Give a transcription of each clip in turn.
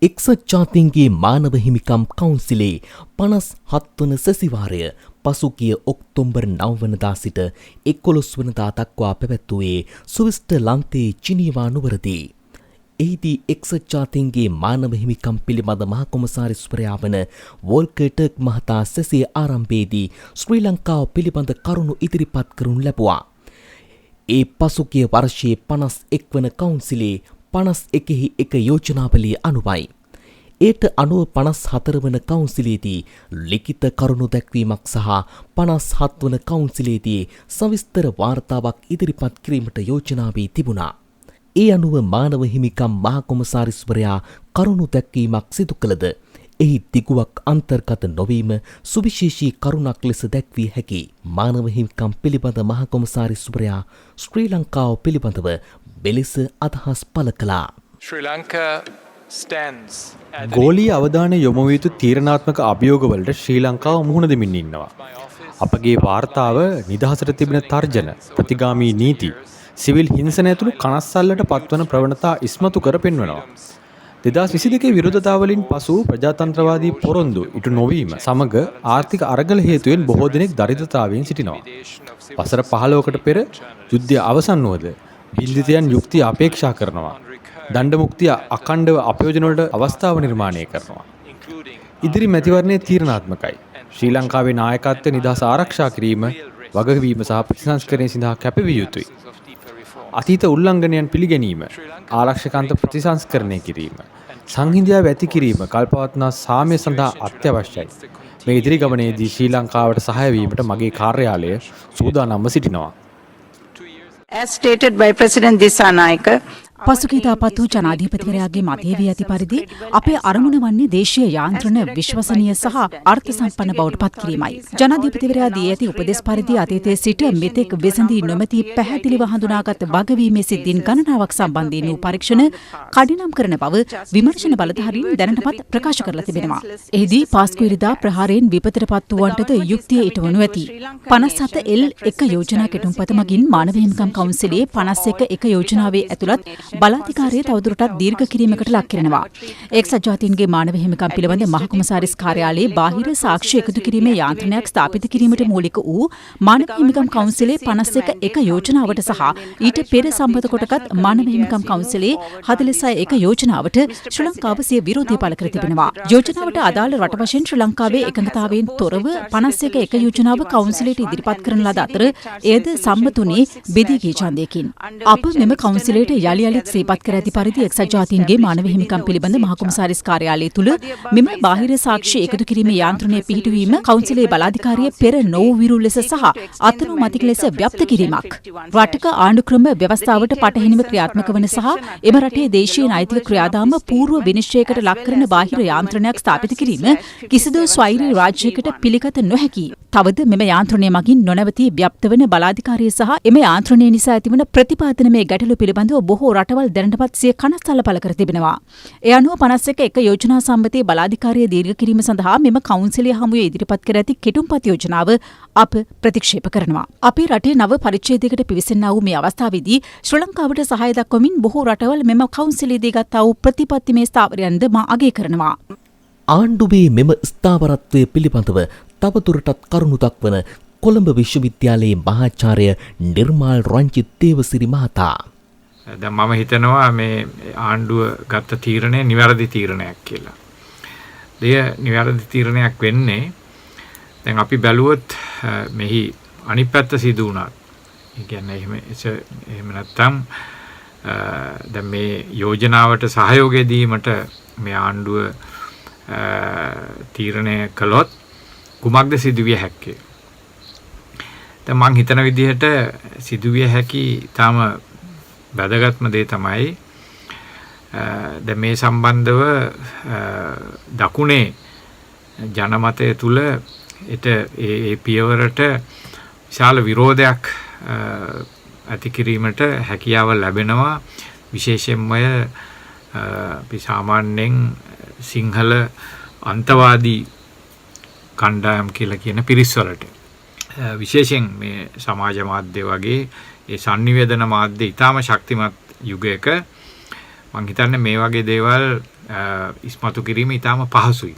එක්සත් ජාතීන්ගේ මානව හිමිකම් කවුන්සිලේ 57 වන සැසිවාරය පසුගිය ඔක්තෝබර් 9 වනදා සිට 11 වනදා දක්වා පැවැත්වුවේ ස්විට්සර්ලන්තයේ ජිනීවා නුවරදී. එහිදී එක්සත් ජාතීන්ගේ මානව හිමිකම් පිළිබඳ මහ කොමසාරිස්වරයා වන වෝල්කර් ටර්ක් මහතා සැසිය ආරම්භයේදී ශ්‍රී ලංකාව පිළිබඳ කරුණු ඉදිරිපත් කරනු ලැබුවා. ඒ පසුගිය වර්ෂයේ 51 වන කවුන්සිලේ 51හි එක යෝජනාවලිය අනුවයි. ඒට අනුව 54 වන කවුන්සිලේදී ලිඛිත කරුණු දැක්වීමක් සහ 57 වන කවුන්සිලේදී සවිස්තර වාර්තාවක් ඉදිරිපත් කිරීමට යෝජනා වී තිබුණා. ඒ අනුව මානව හිමිකම් මහ කොමසාරිස්වරයා කරුණු දැක්වීමක් සිදු කළද එහි දිගුවක් අන්තර්ගත නොවීම සුවිශේෂී කරුණක් ලෙස දැක්විය හැකි. මානව හිමිකම් පිළිබඳ මහ කොමසාරිස්වරයා ශ්‍රී ලංකාව පිළිබඳව මෙලෙස අදහස් පළ කළා. Sri Lanka stands ගෝලීය අවධානය යොමු විය යුතු තීරණාත්මක අභියෝගවලට ශ්‍රී ලංකාව මුහුණ දෙමින් ඉන්නවා. අපගේ වාර්තාව නිදහසට තිබෙන තර්ජන, ප්‍රතිගාමී නීති, සිවිල් හිංසන ඇතුළු කනස්සල්ලට පත්වන ප්‍රවණතා ඉස්මතු කර පෙන්වනවා. 2022 විරෝධතාවලින් පසු ප්‍රජාතන්ත්‍රවාදී පොරොන්දු ඉටු නොවීම සමග ආර්ථික අරගල හේතුවෙන් බොහෝ දෙනෙක් දරිද්‍රතාවයෙන් සිටිනවා. වසර 15කට පෙර යුද්ධය අවසන් වුවද බිල්දිතයන් යුක්තිය අපේක්ෂා කරනවා. දණ්ඩ මුක්තිය අඛණ්ඩව අපයෝජන වලට අවස්ථාව නිර්මාණය කරනවා. ඉදිරි මැතිවරණයේ තීරණාත්මකයි. ශ්‍රී ලංකාවේ නායකත්වය නිදහස ආරක්ෂා කිරීම, වගකීම සහ ප්‍රතිසංස්කරණය සඳහා කැපවිය යුතුයි. අතීත උල්ලංඝනයන් පිළිගැනීම, ආරක්ෂකාන්ත ප්‍රතිසංස්කරණය කිරීම, සංහිඳියාව ඇති කිරීම කල්පවත්නා සාමය සඳහා අත්‍යවශ්‍යයි. මේ ඉදිරි ගමනේදී ශ්‍රී ලංකාවට සහාය වීමට මගේ කාර්යාලය සූදානම්ව සිටිනවා. As stated by President Dissanayaka, පසුගියදා පත් වූ ජනාධිපතිවරයාගේ මතය වී ඇති පරිදි අපේ අරමුණ වන්නේ දේශීය යාන්ත්‍රණ විශ්වසනීය සහ අර්ථ සම්පන්න බවට පත් කිරීමයි. ජනාධිපතිවරයා දී ඇති උපදෙස් පරිදි අතීතයේ සිට මෙතෙක් වෙසඳී නොමැති පැහැදිලිව හඳුනාගත් වගවීමේ සිද්ධීන් ගණනාවක් සම්බන්ධයෙන් වූ පරීක්ෂණ කඩිනම් කරන බව විමර්ශන බලධාරීන් දැනටමත් ප්‍රකාශ කරලා තිබෙනවා. එහිදී පාස්කු ඉරිදා ප්‍රහාරයෙන් විපතට පත් වූවන්ටද යුක්තිය ඉටවනු ඇති. 57L1 යෝජනා කෙටුම්පත මගින් මානව හිමිකම් කවුන්සිලේ 51 යෝජනාවේ ඇතුළත් බලාධිකාරිය තවදුරටත් දීර්ඝ කිරීමකට ලක් කරනවා. එක්සත් ජාතීන්ගේ මානව හිමිකම් පිළිබඳ මහ කොමසාරිස් කාර්යාලයේ බාහිර සාක්ෂි එකතු කිරීමේ යාන්ත්‍රණයක් ස්ථාපිත කිරීමට මූලික වූ මානව හිමිකම් කවුන්සිලේ 51 යෝජනාවට සහ ඊට පෙර සම්මත කොටගත් මානව හිමිකම් කවුන්සිලේ 46 යෝජනාවට ශ්‍රී ලංකාව සිය විරෝධය පළ කර තිබෙනවා. යෝජනාවට අදාළ රට වශයෙන් ශ්‍රී ලංකාවේ එකඟතාවයෙන් තොරව 51 යෝජනාව කවුන්සිලයට ඉදිරිපත් කරන ලද අතර එයද සම්මතුනේ බෙදී ගිය ඡන්දයකින්. අප මෙම කවුන්සිලයට යලි යලිත් සිහිපත් කර ඇති පරිදි එක්සත් ජාතීන්ගේ මානව හිමිකම් පිළිබඳ මහ කොමසාරිස් කාර්යාලය තුළ මෙම බාහිර සාක්ෂි එකතු කිරීමේ යාන්ත්‍රණය පිහිටුවීම කවුන්සිලේ බලාධිකාරිය පෙර නොවූ විරු ලෙස සහ අතනෝමතික ලෙස ව්‍යාප්ත කිරීමක්. රටක ආණ්ඩුක්‍රම ව්‍යවස්ථාවට පටහැනිව ක්‍රියාත්මක වන සහ එම රටේ දේශීය නෛතික ක්‍රියාදාම පූර්ව විනිශ්චයකට ලක් කරන බාහිර යාන්ත්‍රණයක් ස්ථාපිත කිරීම කිසිදු ස්වෛරී රාජ්‍යයකට පිළිගත නොහැකි. තවද මෙම යාන්ත්‍රණය මගින් නොනැවතී ව්‍යාප්ත වන බලාධිකාරිය සහ එම යාන්ත්‍රණය නිසා ඇතිවන ප්‍රතිපාදනමේ ගැටලු පිළිබඳව බොහෝ රටවල් දැනටමත් සිය කනස්සල්ල පළ කර තිබෙනවා. ඒ අනුව 51 යෝජනා සම්මතයේ බලාධිකාරිය දීර්ඝ කිරීම සඳහා මෙම කවුන්සිලය හමුවේ ඉදිරිපත් කර ඇති කෙටුම්පත් යෝජනාව අප ප්‍රතික්ෂේප කරනවා. අපේ රටේ නව පරිච්ඡේදයකට පිවිසෙන්නා වූ මේ අවස්ථාවේදී ශ්‍රී ලංකාවට සහාය දක්වමින් බොහෝ රටවල් මෙම කවුන්සිලයේදී ගත්තා වූ ප්‍රතිපත්තිමය ස්ථාවරයන්ද මා අගය කරනවා. ආණ්ඩුවේ මෙම ස්ථාවරත්වය පිළිබඳව තවදුරටත් කරුණු දක්වන කොළඹ විශ්වවිද්‍යාලයේ මහාචාර්ය නිර්මාල් රංජිත් දේවසිරි මහතා දැන් මම හිතනවා මේ ආණ්ඩුව ගත්ත තීරණය නිවැරදි තීරණයක් කියලා. දෙය නිවැරදි තීරණයක් වෙන්නේ දැන් අපි බැලුවොත් මෙහි අනිත් පැත්ත සිදු වුණා. ඒ කියන්නේ එහෙම නැත්තම් දැන් මේ යෝජනාවට සහයෝගය දීමට මේ ආණ්ඩුව තීරණය කළොත් කුමක්ද සිදුවිය හැක්කේ? දැන් මං හිතන විදිහට සිදුවිය හැකි තාම වැදගත්ම දේ තමයි දැන් මේ සම්බන්ධව දකුණේ ජනමතය තුළ ඒ පියවරට විශාල විරෝධයක් ඇති කිරීමට හැකියාව ලැබෙනවා. විශේෂයෙන්ම අපි සාමාන්‍යයෙන් සිංහල අන්තවාදී කණ්ඩායම් කියලා කියන පිරිස්වලට විශේෂයෙන් මේ සමාජ මාධ්‍ය වගේ ඒ sannivedana මාධ්‍ය ඊටාම ශක්තිමත් යුගයක මම හිතන්නේ මේ වගේ දේවල් ඉස්මතු කිරීම ඉතාම පහසුයි.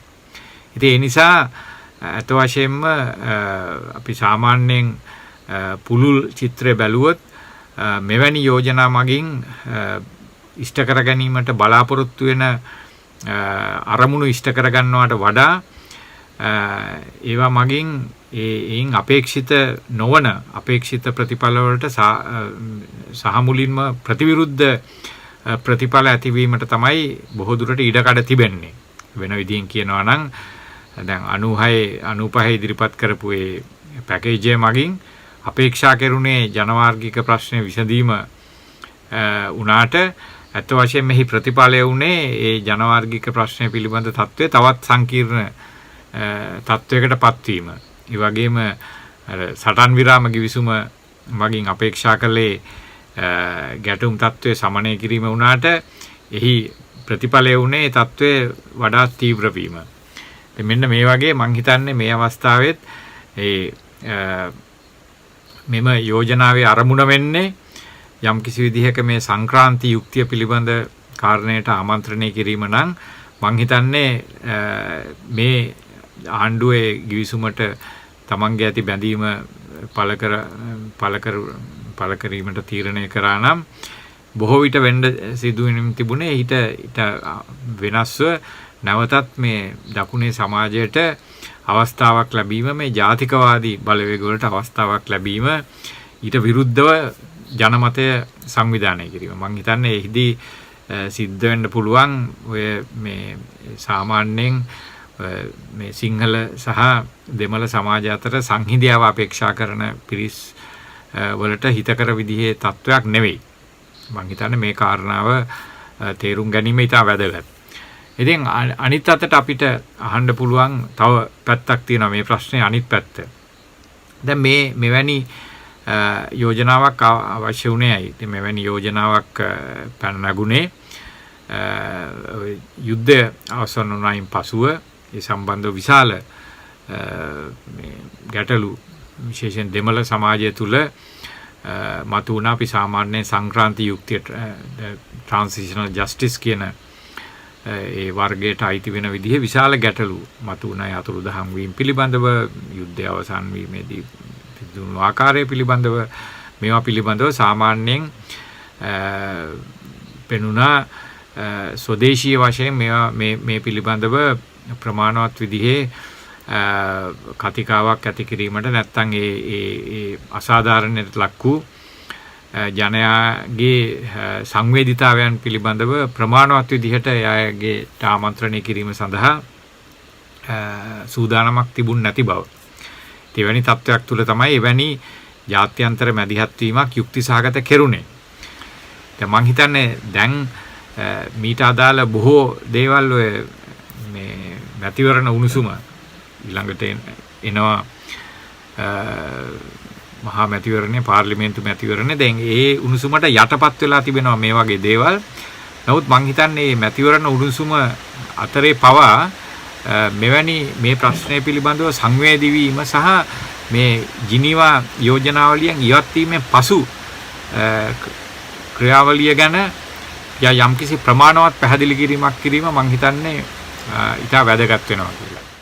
ඉතින් ඒ නිසා අත වශයෙන්ම අපි සාමාන්‍යයෙන් පුළුල් චිත්‍රය බැලුවොත් මෙවැනි යෝජනා මගින් ඉෂ්ට කර ගැනීමට බලාපොරොත්තු වෙන අරමුණු ඉෂ්ට කර ගන්නවට වඩා ඒවා මගින් ඒයින් අපේක්ෂිත නොවන අපේක්ෂිත ප්‍රතිඵල වලට සහ මුලින්ම ප්‍රතිවිරුද්ධ ප්‍රතිඵල ඇතිවීමට තමයි බොහෝ දුරට ඉඩකඩ තිබෙන්නේ. වෙන විදිහෙන් කියනවා නම් දැන් 95 ඉදිරිපත් කරපු ඒ පැකේජ් මගින් අපේක්ෂා කෙරුණේ ජනවාර්ගික ප්‍රශ්න විසඳීම උනාට අත් වශයෙන් මෙහි ප්‍රතිඵලය වුණේ ඒ ජනවාර්ගික ප්‍රශ්නය පිළිබඳ තත්ත්වය තවත් සංකීර්ණ තත්ත්වයකට පත්වීම. ඒ වගේම සටන් විරාම ගිවිසුම මගින් අපේක්ෂා කළේ ගැටුම් තත්ත්වය සමනය කිරීම වුණාට එහි ප්‍රතිඵලය වුණේ තත්ත්වය වඩා තීව්‍ර වීම. මෙන්න මේ වගේ මං හිතන්නේ මේ අවස්ථාවෙත් මෙම යෝජනාවේ අරමුණ වෙන්නේ යම් කිසි විදිහක මේ සංක්‍රාන්ති යුක්තිය පිළිබඳ කාරණයට ආමන්ත්‍රණය කිරීම නම් මං හිතන්නේ මේ ආණ්ඩුවේ ගිවිසුමට තමන්ගේ ඇති බැඳීම පළ කිරීමට තීරණය කරා නම් බොහෝ විට වෙන්න සිදු වෙමින් තිබුණේ ඊට වෙනස්ව නැවතත් මේ දකුණේ සමාජයට අවස්ථාවක් ලැබීම මේ ජාතිකවාදී බලවේග වලට අවස්ථාවක් ලැබීම ඊට විරුද්ධව ජනමතය සංවිධානය කිරීම. මම හිතන්නේ එහිදී සිද්ධ වෙන්න පුළුවන් ඔය මේ සාමාන්‍යයෙන් මේ සිංහල සහ දෙමළ සමාජ අතර සංහිඳියාව අපේක්ෂා කරන පිරිස් වලට හිතකර විදිහේ තත්වයක් නෙවෙයි. මම හිතන්නේ මේ කාරණාව තේරුම් ගැනීම ඉතා වැදගත්. ඉතින් අනිත් අතට අපිට අහන්න පුළුවන් තව පැත්තක් තියෙනවා මේ ප්‍රශ්නේ අනිත් පැත්ත. දැන් මෙවැනි යෝජනාවක් අවශ්‍ය වුණේ ඇයි? ඉතින් මෙවැනි යෝජනාවක් පැන නැගුණේ යුද්ධය අවසන් වුණායින් පසුව ඒ සම්බන්ධව විශාල මේ ගැටලු විශේෂයෙන් දෙමළ සමාජය තුළ මතු වුණා. අපි සාමාන්‍යයෙන් සංක්‍රාන්ති යුක්තිය ට්‍රාන්සිෂනල් ජස්ටිස් කියන ඒ වර්ගයට අයිති වෙන විදිහේ විශාල ගැටලු මතු වුණා. අතුරුදහන් වීම පිළිබඳව, යුද්ධය අවසන් වීමේදී සිදුවුණු ආකාරය පිළිබඳව, මේවා පිළිබඳව සාමාන්‍යයෙන් පෙනුණා ස්වදේශීය වශයෙන් මේ පිළිබඳව ප්‍රමාණවත් විදිහේ කතිකාවක් ඇති කිරීමට නැත්නම් ඒ අසාධාරණයට ලක් වූ ජනයාගේ සංවේදීතාවයන් පිළිබඳව ප්‍රමාණවත් විදිහට එයාගේ ආමන්ත්‍රණය කිරීම සඳහා සූදානමක් තිබුණ නැති බව. එවැනි තත්ත්වයක් තුළ තමයි එවැනි ජාත්‍යන්තර මැදිහත් වීමක් යුක්තිසහගත කෙරුණේ. දැන් මං හිතන්නේ දැන් මීට අදාළ බොහෝ දේවල් ඔය මේ මැතිවරණ උණුසුම ඊළඟට එනවා මහා මැතිවරණය, පාර්ලිමේන්තු මැතිවරණය. දැන් ඒ උණුසුමට යටපත් වෙලා තිබෙනවා මේ වගේ දේවල්. නමුත් මං හිතන්නේ මේ මැතිවරණ උණුසුම අතරේ පවා මෙවැනි මේ ප්‍රශ්නය පිළිබඳව සංවේදී වීම සහ මේ ජිනීවා යෝජනාවලියෙන් ඉවත් වීමෙන් පසු ක්‍රියාවලිය ගැන යම්කිසි ප්‍රමාණවත් පැහැදිලි කිරීමක් කිරීම මං හිතන්නේ ඉතා වැදගත් වෙනවා කියලා.